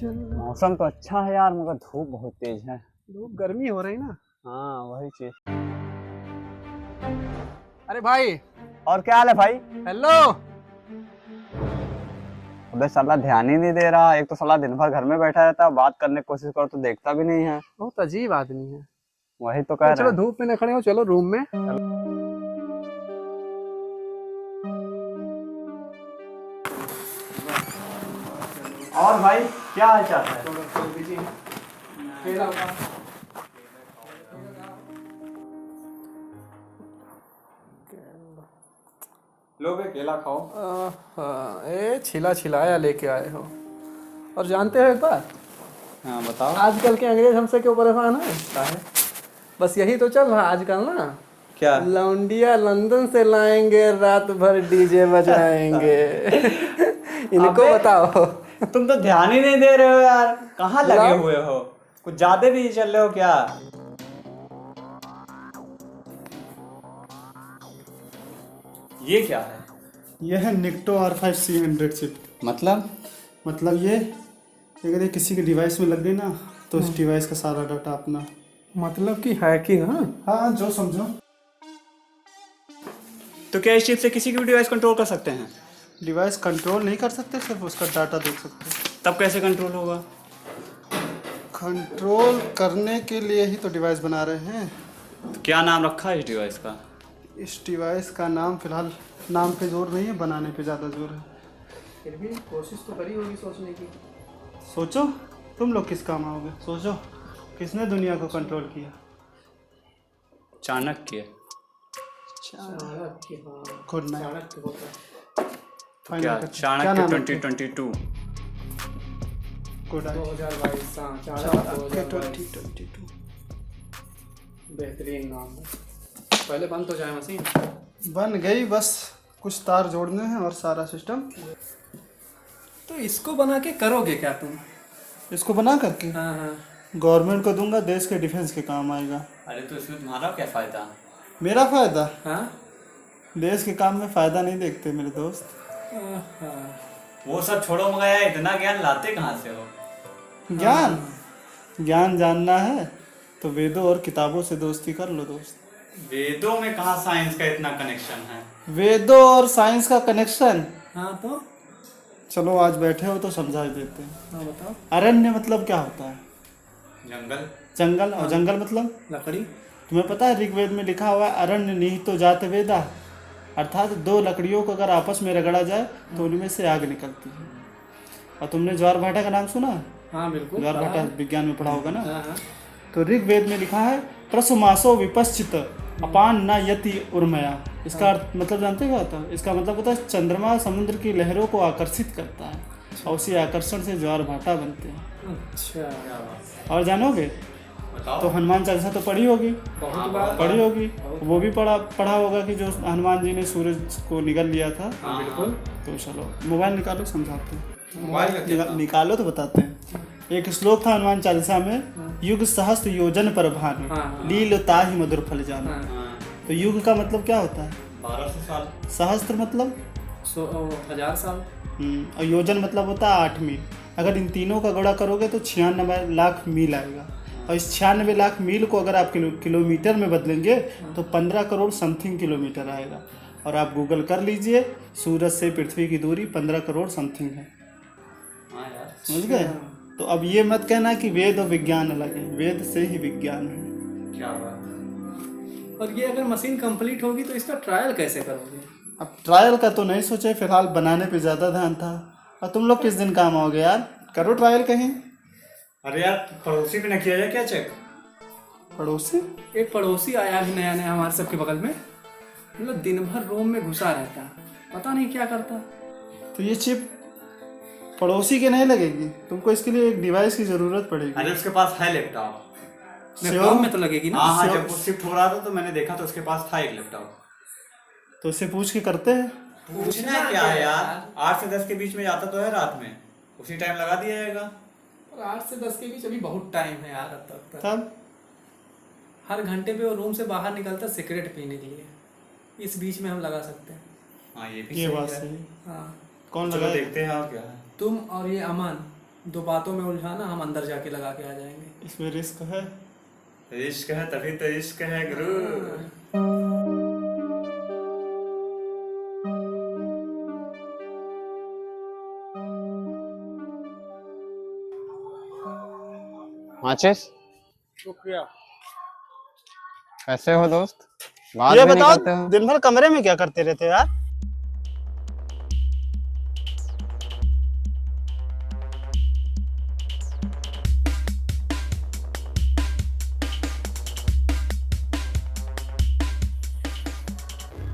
चल। मौसम तो अच्छा है यार, मगर धूप बहुत तेज है। धूप गर्मी हो रही ना। हाँ वही चीज। अरे भाई। और क्या हाल है भाई? हेलो। उधर साला ध्यान ही नहीं दे रहा। एक तो साला दिन भर घर में बैठा रहता है, बात करने की कोशिश करो तो देखता भी नहीं है। बहुत अजीब आदमी है। वही तो कह चलो रहे हैं। धूप में न खड़े हो, चलो रूम में। और भाई क्या हाल चाल है? लो बे केला खाओ। ए छिला छिलाया लेके आए हो। और जानते हो एक बात, हाँ बताओ। आजकल के अंग्रेज हमसे क्यों परेशान है? बस यही तो चल रहा है आजकल ना। क्या? लौंडिया लंदन से लाएंगे, रात भर डीजे बजाएंगे। इनको बताओ। तुम तो ध्यान ही नहीं दे रहे हो यार, कहाँ लगे लाओ। हुए हो? कुछ ज्यादा भी चल रहे हो क्या? ये क्या है? यह है निक्टो R5C100 चिप। मतलब ये अगर ये किसी के डिवाइस में लग गई ना तो उस डिवाइस का सारा डाटा अपना। मतलब कि हैकिंग? हाँ जो समझो। तो क्या इस चिप से किसी की भी डिवाइस कंट्रोल कर सकते हैं? डिवाइस कंट्रोल नहीं कर सकते, सिर्फ उसका डाटा देख सकते हैं। तब कैसे कंट्रोल होगा? कंट्रोल करने के लिए ही तो डिवाइस बना रहे हैं। तो क्या नाम रखा है इस डिवाइस का? इस डिवाइस का नाम फिलहाल नाम पे जोर नहीं है, बनाने पे ज़्यादा जोर है। फिर भी कोशिश तो करी होगी सोचने की। सोचो तुम लोग किस काम आओगे, सोचो किसने दुनिया को कंट्रोल किया? चाणक्य। Good night. चाणक्य होता है। क्या चाणक्य 2022? Good night. 2022। चाणक्य 2022। बेहतरीन नाम है। पहले बंद तो जाए मशीन। बन गई, बस कुछ तार जोड़ने हैं और सारा सिस्टम। तो इसको बना के करोगे क्या तुम? इसको बना करके हाँ। गवर्नमेंट को दूंगा, देश के डिफेंस के काम आएगा। अरे तो इसमें तुम्हारा क्या फायदा? मेरा फायदा? हाँ। देश के काम में फायदा नहीं देखते मेरे दोस्त। वो सब छोड़ो, मगर यार इतना ज्ञान लाते कहाँ से हो? ज्ञान जानना है तो वेदों और किताबों से दोस्ती कर लो दोस्त। वेदों में कहाँ साइंस का इतना कनेक्शन है? वेदों और साइंस का कनेक्शन? हाँ तो चलो आज बैठे हो तो समझा देते हैं। हाँ बताओ। अरण्य मतलब क्या होता है? जंगल। जंगल। और जंगल मतलब लकड़ी। तुम्हें पता है ऋग्वेद में लिखा हुआ है अरण्य निहितो जात वेदा, अर्थात दो लकड़ियों को अगर आपस में रगड़ा जाए तो उनमें से आग निकलती है। और तुमने ज्वार भाटा का नाम सुना? हाँ बिल्कुल। ज्वार भाटा विज्ञान में पढ़ा होगा ना। हाँ। तो ऋग्वेद में लिखा है प्रसुमासो विपश्चित अपान न यति उर्मया। इसका अर्थ मतलब जानते हो क्या होता है? इसका मतलब होता है चंद्रमा समुद्र की लहरों को आकर्षित करता है और उसी आकर्षण से ज्वार भाटा बनते हैं। अच्छा। और जानोगे तो हनुमान चालीसा तो पढ़ी होगी, बहुत बार पढ़ी होगी। वो भी पढ़ा होगा कि जो हनुमान जी ने सूरज को निगल लिया था। हाँ बिल्कुल। तो चलो मोबाइल निकालो समझाते हैं। मोबाइल निकालो तो बताते हैं। एक श्लोक था हनुमान चालीसा में, युग सहस्त्र योजन पर भानु हाँ। लील ताहि मधुर फल जानो। तो युग का मतलब क्या होता है? 1200 साल। सहस्त्र मतलब 1000 साल। और योजन मतलब होता है 8 मील। अगर इन तीनों का गुणा करोगे तो 96 लाख मील आएगा। और इस 96 लाख मील को अगर आप किलोमीटर में बदलेंगे तो 15 करोड़ समथिंग किलोमीटर आएगा। और आप गूगल कर लीजिए, सूरज से पृथ्वी की दूरी 15 करोड़ समथिंग है। समझ गए? तो अब ये मत कहना कि वेद और विज्ञान अलग है, वेद से ही विज्ञान है। क्या बात? और ये अगर मशीन कंप्लीट होगी तो इसका ट्रायल कैसे करोगे? अब ट्रायल का तो नहीं सोचे, फिलहाल बनाने पे ज़्यादा ध्यान था। और तुम लोग किस दिन काम आओगे यार? करो ट्रायल कहीं। अरे यार पड़ोसी पे न किया जाए क्या चेक? पड़ोसी? एक पड़ोसी आया भी नया नया हमारे सबके बगल में। मतलब दिन भर रूम में घुसा रहता, पता नहीं क्या करता। तो ये चिप पड़ोसी के नहीं लगेगी, तुमको इसके लिए एक डिवाइस की जरूरत पड़ेगी। अरे उसके पास है लैपटॉप। लैपटॉप में तो लगेगी ना। हाँ जब वो शिफ्ट हो रहा था तो मैंने देखा तो उसके पास था एक लैपटॉप। तो उससे पूछ के करते हैं। पूछना क्या है यार, 8 से 10 के बीच में जाता तो है रात में, उसी टाइम लगा दिया जाएगा। 8 से 10 के बीच अभी बहुत टाइम है यार। तब हर घंटे पे वो रूम से बाहर निकलता सिगरेट पीने के लिए, इस बीच में हम लगा सकते हैं। हाँ ये भी ये सही बात है। सही। हाँ कौन चलो लगा? देखते हैं और क्या है। तुम और ये अमन दो बातों में उलझाना, हम अंदर जाके लगा के आ जाएंगे। इसमें रिस्क है। इश्क है तभी तो इश्क है गुरु। माचिस, शुक्रिया। कैसे हो दोस्त? बात ये भी नहीं बताओ, करते हो। दिन भर कमरे में क्या करते रहते हो यार?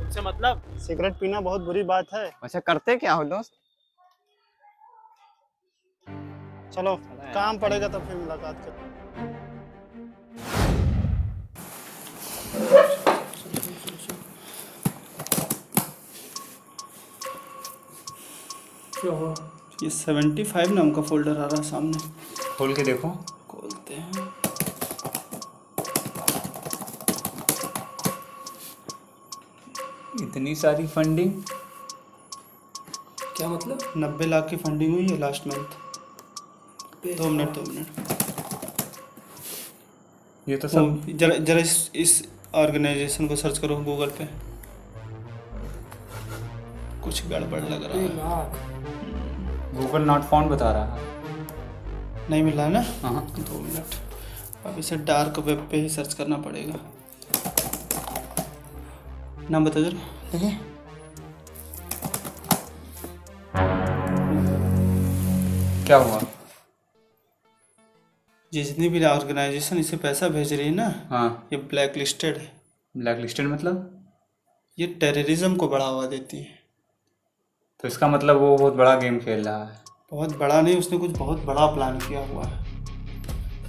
इससे मतलब सिगरेट पीना बहुत बुरी बात है। वैसे करते क्या हो दोस्त? चलो काम पड़ेगा तो फिर मुलाकात करते हैं। क्या हुआ? ये 75 नाम का फोल्डर आ रहा है सामने। खोल के देखो। खोलते हैं। इतनी सारी फंडिंग। क्या मतलब? 90 लाख की फंडिंग हुई है लास्ट मंथ। 2 मिनट। ये तो सब जरा जरा इस ऑर्गेनाइजेशन को सर्च करो गूगल पे। कुछ गड़बड़ लग रहा 90 है। लाख? गूगल नॉट फाउंड बता रहा है। नहीं मिल रहा है ना? हाँ। 2 मिनट। अब इसे डार्क वेब पे ही सर्च करना पड़ेगा। नाम बता जरा। देखिए क्या हुआ? जितनी भी ऑर्गेनाइजेशन इसे पैसा भेज रही है ना, हाँ। ये ब्लैक लिस्टेड है। ब्लैक लिस्टेड मतलब? ये टेररिज्म को बढ़ावा देती है। तो इसका मतलब वो बहुत बड़ा गेम खेल रहा है। बहुत बड़ा नहीं, उसने कुछ बहुत बड़ा प्लान किया हुआ है।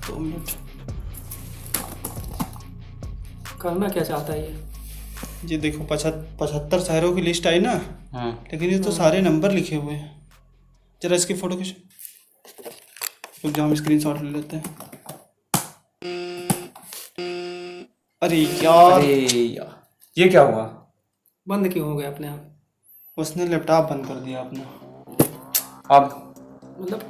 2 मिनट। करना क्या चाहता है ये? ये देखो 75 शहरों की लिस्ट आई ना, हाँ। लेकिन ये तो सारे नंबर लिखे हुए हैं। जरा इसकी फोटो खींच। रुक जाओ, हम स्क्रीनशॉट ले लेते हैं। अरे यार, अरे यार, ये क्या हुआ? बंद क्यों हो गया अपने आप? उसने लैपटॉप बंद कर दिया अपना। अब मतलब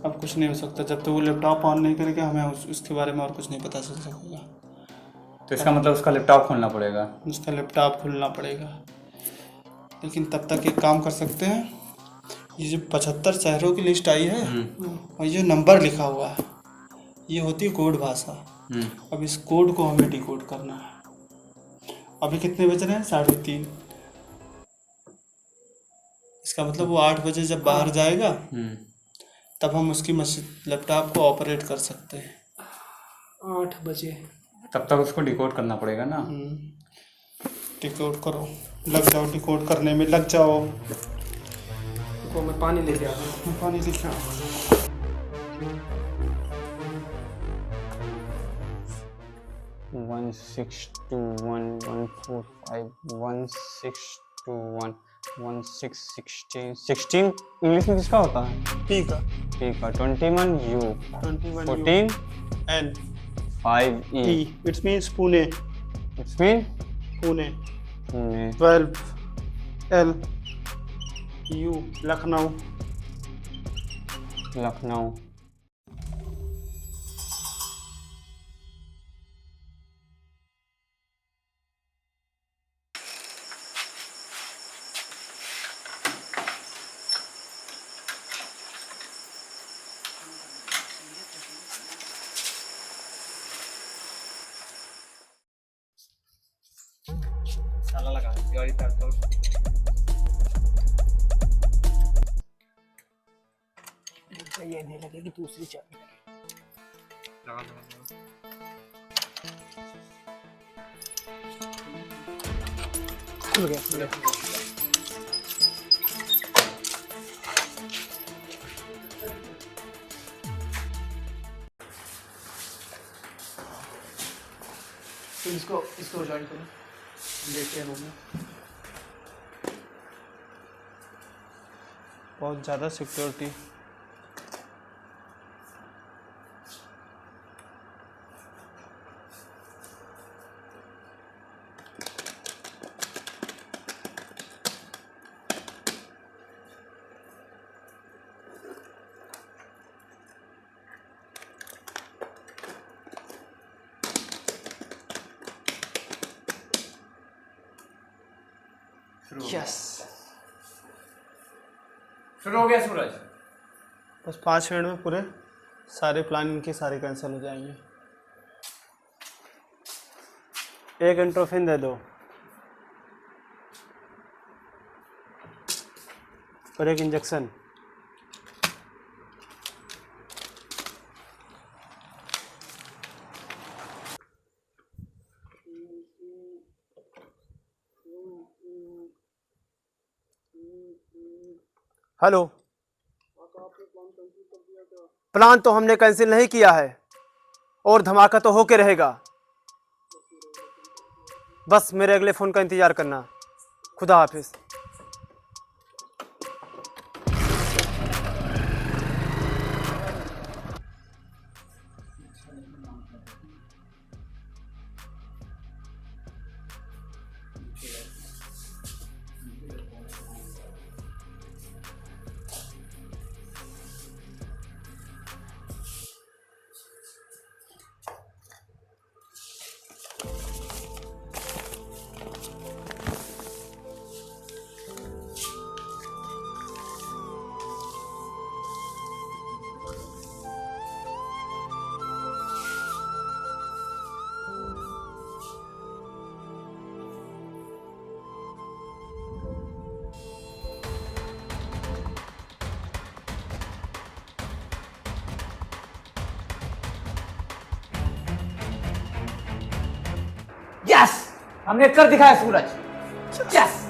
अब कुछ नहीं हो सकता जब तक वो लैपटॉप ऑन नहीं करेगा। हमें उसके बारे में और कुछ नहीं पता चल सकेगा। तो इसका मतलब उसका लैपटॉप खोलना पड़ेगा। उसका लैपटॉप खोलना पड़ेगा। लेकिन तब तक एक काम कर सकते हैं, ये जो 75 शहरों की लिस्ट आई है और ये नंबर लिखा हुआ है, ये होती है कोड भाषा। अब इस कोड को हमें डिकोड करना है। अभी कितने बज रहे हैं? 3:30। इसका मतलब वो 8 बजे जब बाहर जाएगा तब हम उसकी मशीन लैपटॉप को ऑपरेट कर सकते हैं। 8 बजे? तब तक उसको डिकोड करना पड़ेगा ना। डिकोड करो, लग जाओ, डिकोड करने में लग जाओ। तो मैं पानी लेके आता हूँ। मैं पानी लिखा। वन 6 2 1 1 4 5 1 6 2 1 1 6 16 16 इंग्लिश में किसका होता है? पी का। पी का। 21 U 21 14 N 5 E it's means Pune. It's mean Pune. Pune. 12 L U Lucknow. Lucknow. साला लगा दिवाली तक तो ये नहीं लगेगी, दूसरी चाबी लगा। खुल गया। तो इसको ज्वाइन करो, देखते हैं रूम में। बहुत ज़्यादा सिक्योरिटी। यस शुरू हो गया सूरज। बस 5 मिनट में पूरे सारे प्लान इनके सारे कैंसिल हो जाएंगे। एक इंट्रोफिन दे दो और एक इंजेक्शन। हेलो, प्लान तो हमने कैंसिल नहीं किया है और धमाका तो होके रहेगा। बस मेरे अगले फोन का इंतजार करना। खुदा हाफिज। यस, हमने कर दिखाया सूरज। यस।